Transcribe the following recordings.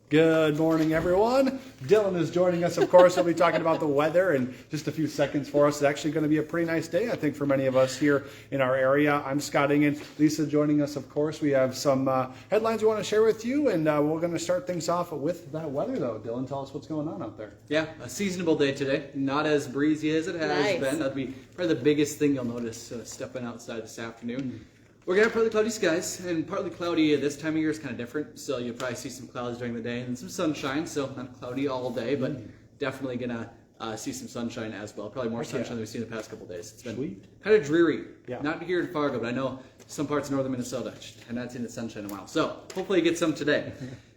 Good morning, everyone. Dillon is joining us, of course. He'll be talking about the weather in just a few seconds for us. It's actually going to be a pretty nice day, I think, for many of us here in our area. I'm Scott Engen. Lisa joining us, of course. We have some headlines we want to share with you, and we're going to start things off with that weather, though. Dillon, tell us what's going on out there. Yeah, a seasonable day today. Not as breezy as it has been. That'll be probably the biggest thing you'll notice stepping outside this afternoon. We're going to have partly cloudy skies, and partly cloudy this time of year is kind of different, so you'll probably see some clouds during the day and some sunshine, so not cloudy all day, but definitely going to see some sunshine as well. Probably more sunshine than we've seen the past couple of days. It's been kind of dreary. Yeah. Not here in Fargo, but I know some parts of northern Minnesota have not seen the sunshine in a while. So hopefully you get some today.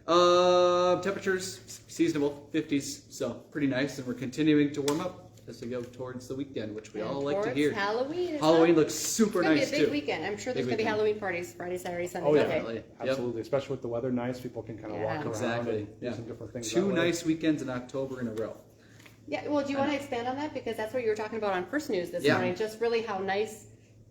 Temperatures, seasonable, 50s, so pretty nice, and we're continuing to warm up as we go towards the weekend, which we all like to hear. Halloween. Halloween looks super nice too. It's going to be a big weekend. I'm sure there's going to be Halloween parties Friday, Saturday, Sunday. Oh yeah, Monday. absolutely. Especially with the weather nice, people can kind of walk around and do some different things. Two nice weekends in October in a row. Yeah. Well, do you want to expand on that, because that's what you were talking about on First News this morning? Just really how nice.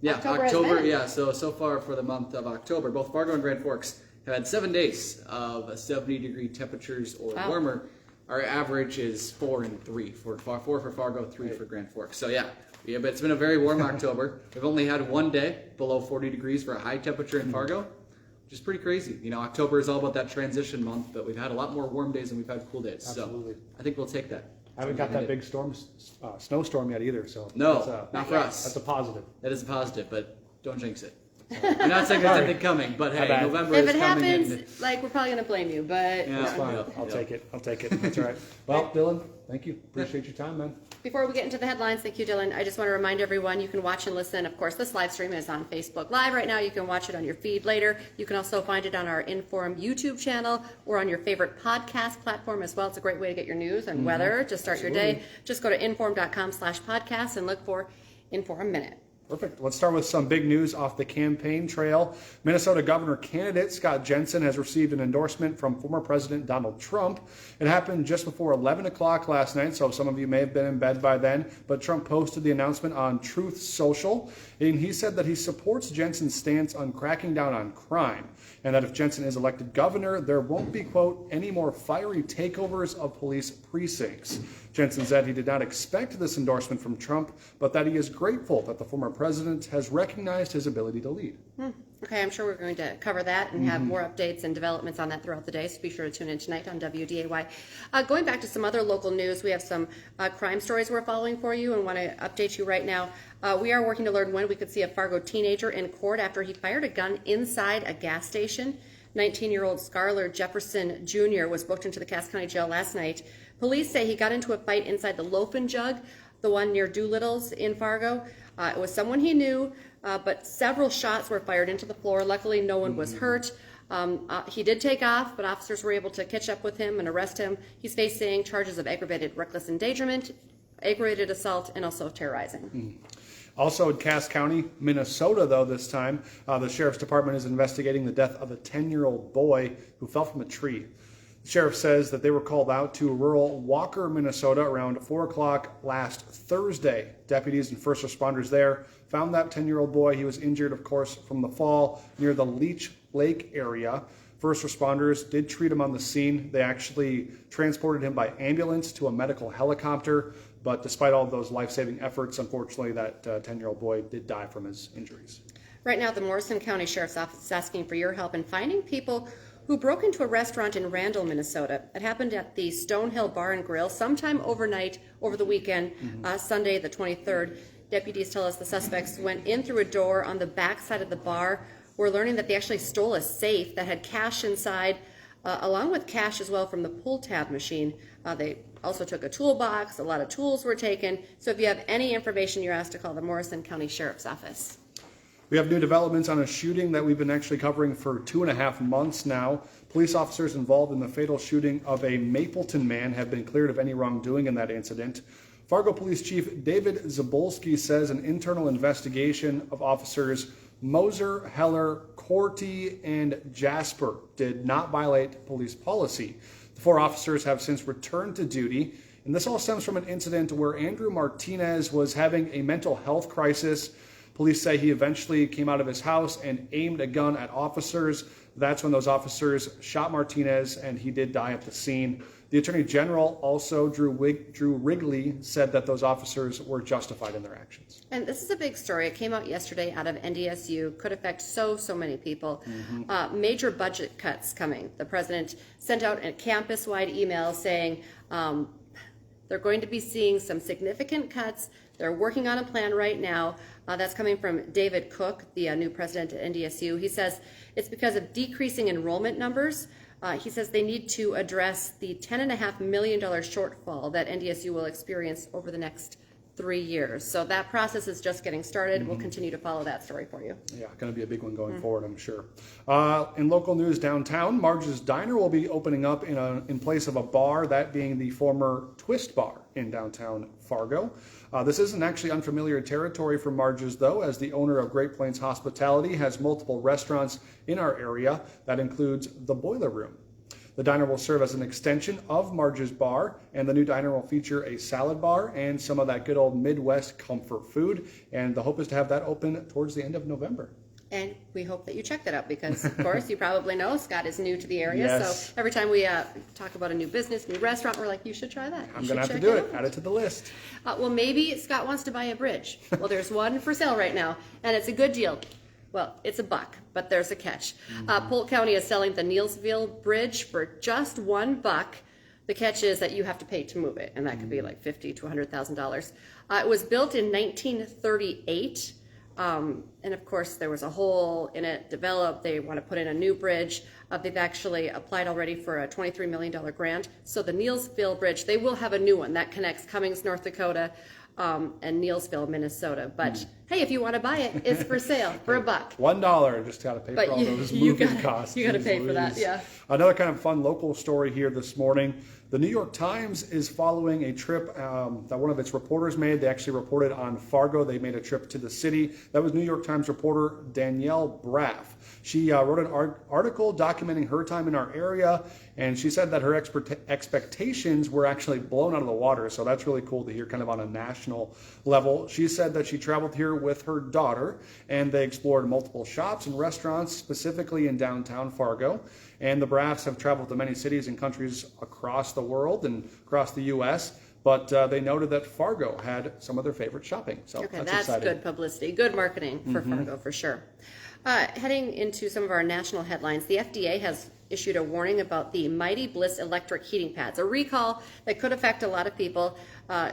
October has been. Yeah. So far for the month of October, both Fargo and Grand Forks have had 7 days of 70-degree temperatures or warmer. Our average is 4 and 3. 4 for Fargo, 3 for Grand Forks. So but it's been a very warm October. We've only had one day below 40 degrees for a high temperature in Fargo, which is pretty crazy. You know, October is all about that transition month, but we've had a lot more warm days than we've had cool days. Absolutely. So I think we'll take that. I haven't got that big snowstorm yet either. So no, not for us. That's a positive. That is a positive, but don't jinx it. I'm not saying there's anything coming, but hey, November if is coming. If it happens, we're probably going to blame you, but... Yeah, that's fine. I'll take it. That's all right. Well, Dillon, thank you. Appreciate your time, man. Before we get into the headlines, thank you, Dillon. I just want to remind everyone you can watch and listen. Of course, this live stream is on Facebook Live right now. You can watch it on your feed later. You can also find it on our InForum YouTube channel or on your favorite podcast platform as well. It's a great way to get your news and weather to start your day. Just go to inforum.com/podcast and look for InForum Minute. Perfect. Let's start with some big news off the campaign trail. Minnesota governor candidate Scott Jensen has received an endorsement from former President Donald Trump. It happened just before 11 o'clock last night, so some of you may have been in bed by then, but Trump posted the announcement on Truth Social, and he said that he supports Jensen's stance on cracking down on crime, and that if Jensen is elected governor, there won't be, quote, any more fiery takeovers of police precincts. Jensen said he did not expect this endorsement from Trump, but that he is grateful that the former president has recognized his ability to lead. Okay, I'm sure we're going to cover that and have more updates and developments on that throughout the day, so be sure to tune in tonight on WDAY. Going back to some other local news, we have some crime stories we're following for you and want to update you right now. We are working to learn when we could see a Fargo teenager in court after he fired a gun inside a gas station. 19-year-old Scarler Jefferson Jr. was booked into the Cass County Jail last night. Police say he got into a fight inside the Loaf and Jug, the one near Doolittle's in Fargo. It was someone he knew, but several shots were fired into the floor. Luckily, no one was hurt. He did take off, but officers were able to catch up with him and arrest him. He's facing charges of aggravated reckless endangerment, aggravated assault, and also terrorizing. Also in Cass County, Minnesota, though, this time, the Sheriff's Department is investigating the death of a 10-year-old boy who fell from a tree. The sheriff says that they were called out to rural Walker, Minnesota around 4 o'clock last Thursday. Deputies and first responders there found that 10-year-old boy. He was injured, of course, from the fall near the Leech Lake area. First responders did treat him on the scene. They actually transported him by ambulance to a medical helicopter. But despite all of those life-saving efforts, unfortunately, that 10-year-old boy did die from his injuries. Right now, the Morrison County Sheriff's Office is asking for your help in finding people who broke into a restaurant in Randall, Minnesota. It happened at the Stonehill Bar and Grill sometime overnight over the weekend, Sunday the 23rd. Deputies tell us the suspects went in through a door on the back side of the bar. We're learning that they actually stole a safe that had cash inside, along with cash as well from the pull tab machine. They also took a toolbox. A lot of tools were taken. So if you have any information, you're asked to call the Morrison County Sheriff's Office. We have new developments on a shooting that we've been actually covering for 2.5 months now. Police officers involved in the fatal shooting of a Mapleton man have been cleared of any wrongdoing in that incident. Fargo Police Chief David Zabolski says an internal investigation of officers Moser, Heller, Corti, and Jasper did not violate police policy. The 4 officers have since returned to duty, and this all stems from an incident where Andrew Martinez was having a mental health crisis. Police say he eventually came out of his house and aimed a gun at officers. That's when those officers shot Martinez, and he did die at the scene. The Attorney General, also Drew Wrigley, said that those officers were justified in their actions. And this is a big story. It came out yesterday out of NDSU. Could affect so many people. Major budget cuts coming. The president sent out a campus-wide email saying they're going to be seeing some significant cuts. They're working on a plan right now. That's coming from David Cook, the new president at NDSU. He says it's because of decreasing enrollment numbers. He says they need to address the $10.5 million shortfall that NDSU will experience over the next 3 years. So that process is just getting started. We'll continue to follow that story for you. Yeah, going to be a big one going forward, I'm sure. In local news downtown, Marge's Diner will be opening up in place of a bar, that being the former Twist Bar in downtown Fargo. This isn't actually unfamiliar territory for Marge's, though, as the owner of Great Plains Hospitality has multiple restaurants in our area. That includes the Boiler Room. The diner will serve as an extension of Marge's Bar, and the new diner will feature a salad bar and some of that good old Midwest comfort food. And the hope is to have that open towards the end of November. And we hope that you check that out because, of course, you probably know Scott is new to the area. Yes. So every time we talk about a new business, new restaurant, we're like, you should try that. I'm going to have to do it. Add it to the list. Well, maybe Scott wants to buy a bridge. Well, there's one for sale right now, and it's a good deal. Well, it's $1, but there's a catch. Polk County is selling the Neilsville Bridge for just $1. The catch is that you have to pay to move it, and that could be like $50,000 to $100,000. It was built in 1938. And of course, there was a hole in it developed. They want to put in a new bridge. They've actually applied already for a $23 million grant. So the Neilsville Bridge, they will have a new one that connects Cummings, North Dakota, and Neilsville, Minnesota. But hey, if you want to buy it, it's for sale for $1. $1. Just got to pay for all those moving costs. You got to pay for that, yeah. Another kind of fun local story here this morning. The New York Times is following a trip that one of its reporters made. They actually reported on Fargo. They made a trip to the city. That was New York Times reporter Danielle Braff. She wrote an article documenting her time in our area, and she said that her expectations were actually blown out of the water. So that's really cool to hear kind of on a national level. She said that she traveled here with her daughter, and they explored multiple shops and restaurants, specifically in downtown Fargo. And the Braffs have traveled to many cities and countries across the world and across the U.S., but they noted that Fargo had some of their favorite shopping. So okay, that's exciting. Good publicity, good marketing for Fargo for sure. Heading into some of our national headlines, the FDA has issued a warning about the Mighty Bliss electric heating pads, a recall that could affect a lot of people.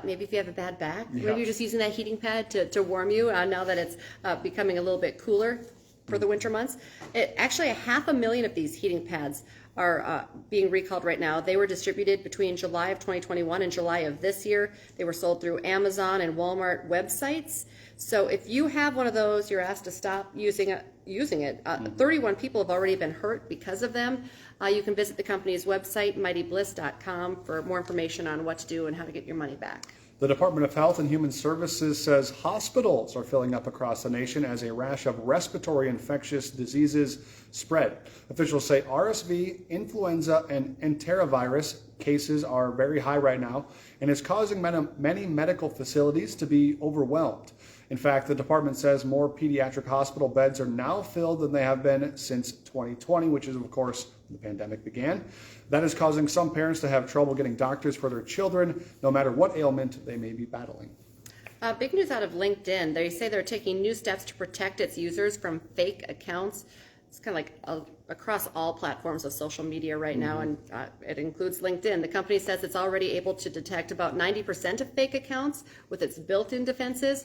Maybe if you have a bad back, maybe you're just using that heating pad to warm you now that it's becoming a little bit cooler for the winter months. Actually, 500,000 of these heating pads are being recalled right now. They were distributed between July of 2021 and July of this year. They were sold through Amazon and Walmart websites. So if you have one of those, you're asked to stop using it. 31 people have already been hurt because of them. You can visit the company's website, mightybliss.com, for more information on what to do and how to get your money back. The Department of Health and Human Services says hospitals are filling up across the nation as a rash of respiratory infectious diseases spread. Officials say RSV, influenza, and enterovirus cases are very high right now, and is causing many medical facilities to be overwhelmed. In fact, the department says more pediatric hospital beds are now filled than they have been since 2020, which is, of course, when the pandemic began. That is causing some parents to have trouble getting doctors for their children, no matter what ailment they may be battling. Big news out of LinkedIn. They say they're taking new steps to protect its users from fake accounts. It's kind of like across all platforms of social media right now, and it includes LinkedIn. The company says it's already able to detect about 90% of fake accounts with its built-in defenses.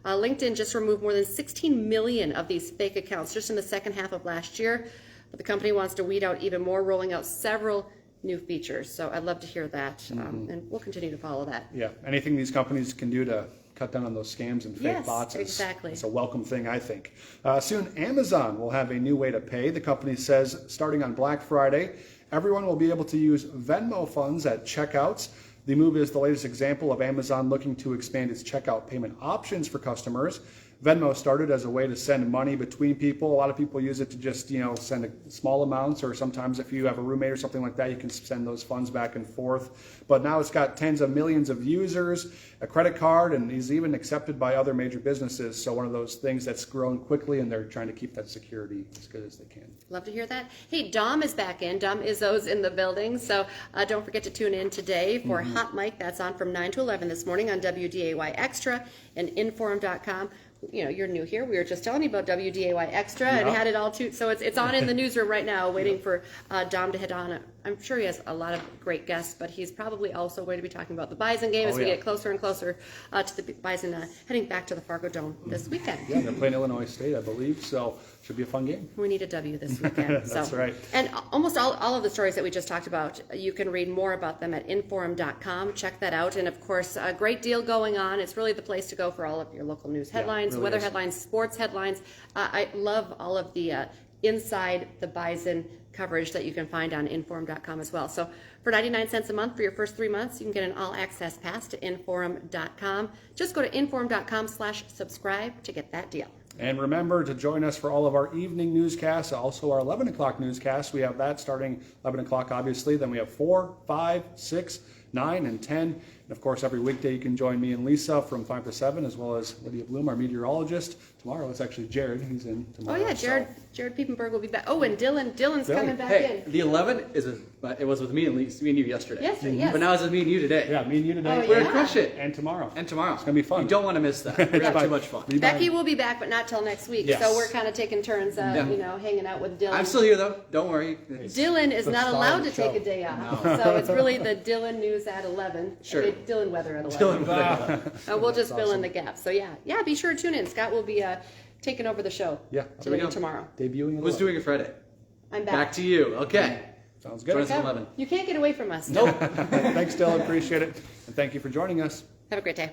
LinkedIn just removed more than 16 million of these fake accounts just in the second half of last year. But the company wants to weed out even more, rolling out several new features. So I'd love to hear that, and we'll continue to follow that. Yeah, anything these companies can do to cut down on those scams and fake bots is a welcome thing, I think. Soon, Amazon will have a new way to pay. The company says starting on Black Friday, everyone will be able to use Venmo funds at checkouts. The move is the latest example of Amazon looking to expand its checkout payment options for customers. Venmo started as a way to send money between people. A lot of people use it to just, send small amounts, or sometimes if you have a roommate or something like that, you can send those funds back and forth. But now it's got tens of millions of users, a credit card, and is even accepted by other major businesses. So one of those things that's grown quickly, and they're trying to keep that security as good as they can. Love to hear that. Hey, Dom is back in. Dom Izzo's in the building. So don't forget to tune in today for Hot Mic. That's on from 9 to 11 this morning on WDAY Extra and InForum.com. You're new here. We were just telling you about WDAY Extra and had it all too. So it's on in the newsroom right now, waiting for Dom to head on. I'm sure he has a lot of great guests, but he's probably also going to be talking about the Bison game as we get closer and closer to the Bison heading back to the Fargo Dome this weekend. Yeah, they're playing Illinois State, I believe, so should be a fun game. We need a W this weekend. That's right. And almost all of the stories that we just talked about, you can read more about them at InForum.com. Check that out. And of course, a great deal going on. It's really the place to go for all of your local news headlines, really weather is. headlines, sports headlines. I love all of the inside the Bison coverage that you can find on InForum.com as well. So for 99 cents a month for your first 3 months, you can get an all-access pass to InForum.com. Just go to InForum.com/subscribe to get that deal. And remember to join us for all of our evening newscasts, also our 11 o'clock newscast. We have that starting 11 o'clock, obviously. Then we have 4, 5, 6, 9, and 10. And of course, every weekday you can join me and Lisa from 5 to 7, as well as Lydia Bloom, our meteorologist. Tomorrow it's actually Jared. He's in tomorrow. Oh yeah, Jared Piepenberg will be back. Oh, and Dylan's coming back in. The 11 it was with me and you yesterday. Yes. But now it's with me and you today. Yeah, me and you today. Oh, We're yeah. gonna crush it. And tomorrow. And tomorrow. It's gonna be fun. You don't want to miss that. We're gonna have too much fun. Becky will be back, but not till next week. Yes. So we're kind of taking turns, hanging out with Dylan. I'm still here though. Don't worry. Dylan is the not star allowed of to the take show. a day off. So it's really the Dylan news at 11. Sure. Dylan weather at 11. We'll just fill in awesome. the gaps. So yeah, be sure to tune in. Scott will be taking over the show Yeah. today and tomorrow. Debuting in Who's 11. doing it Friday? I'm Back back. to you. Okay. Sounds Join good. us at 11. You can't get away from us. Nope. Thanks, Dylan. Appreciate it. And thank you for joining us. Have a great day.